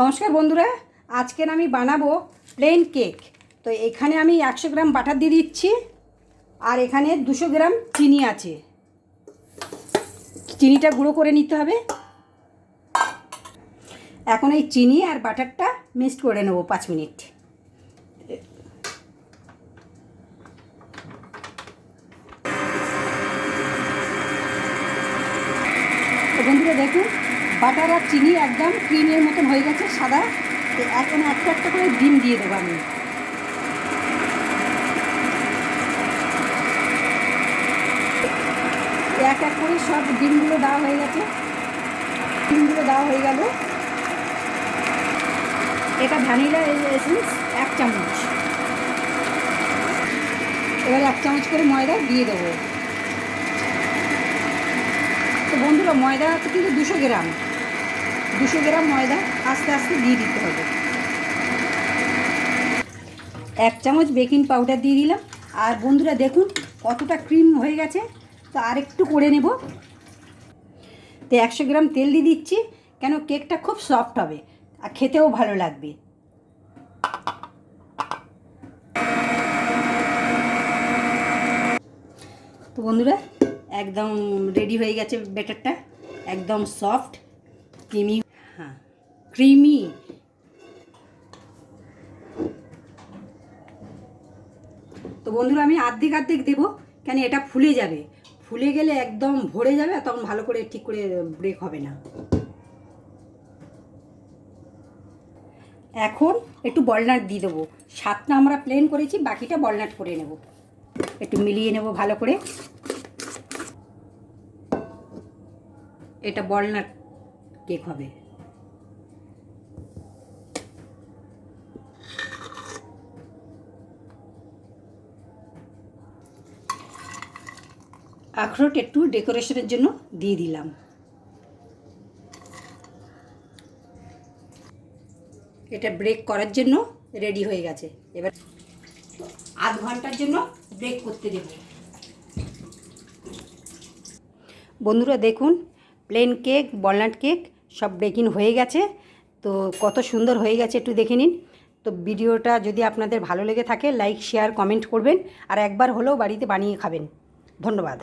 নমস্কার বন্ধুরা, আজকের আমি বানাবো প্লেন কেক। তো এখানে আমি 100 গ্রাম বাটার দিয়ে দিচ্ছি, আর এখানে 200 গ্রাম চিনি আছে। চিনিটা গুঁড়ো করে নিতে হবে। এখন এই চিনি আর বাটারটা মিক্সড করে নেব 5 মিনিট। তো বন্ধুরা দেখুন, বাটার আর চিনি একদম ক্রিমের মতন হয়ে গেছে, সাদা। তো এখন একটা একটা করে ডিম দিয়ে দেবো আমি। এক এক করে সব ডিমগুলো দেওয়া হয়ে গেছে। ডিমগুলো দেওয়া হয়ে গেল। এটা ভ্যানিলা এসেন্স 1 চামচ। এবার 1 চামচ করে ময়দা দিয়ে দেবো। তো বন্ধুরা, ময়দা আছে কিন্তু 200 গ্রাম ময়দা আস্তে আস্তে দিয়ে দিতে হবে। 1 চামচ বেকিং পাউডার দিয়ে দিলাম। আর বন্ধুরা দেখুন কতটা ক্রিম হয়ে গেছে। তো আর একটু করে নেব। তো 100 গ্রাম তেল দিয়ে দিচ্ছি, কেন কেকটা খুব সফট হবে আর খেতেও ভালো লাগবে। তো বন্ধুরা একদম রেডি হয়ে গেছে ব্যাটারটা, একদম সফট ক্রিমি। হ্যাঁ, ক্রিমি। তো বন্ধুরা আমি অর্ধেক দেবো, কেন এটা ফুলে যাবে। ফুলে গেলে একদম ভরে যাবে, আর তখন ভালো করে ঠিক করে ব্রেক হবে না। এখন একটু বলনাট দিয়ে দেবো। 7টা আমরা প্লেন করেছি, বাকিটা বলনাট করে নেব। একটু মিলিয়ে নেব ভালো করে। এটা বলনাট কেক হবে। আখরোট একটু ডেকোরেশনের জন্য দিয়ে দিলাম। এটা ব্রেক করার জন্য রেডি হয়ে গেছে। এবার আধ ঘন্টার জন্য ব্রেক করতে দেব। বন্ধুরা দেখুন, প্লেন কেক, ওয়ালনাট কেক সব বেকিং হয়ে গেছে। তো কত সুন্দর হয়ে গেছে একটু দেখে নিন। তো ভিডিওটা যদি আপনাদের ভালো লেগে থাকে, লাইক, শেয়ার, কমেন্ট করবেন, আর একবার হলেও বাড়িতে বানিয়ে খাবেন। ধন্যবাদ।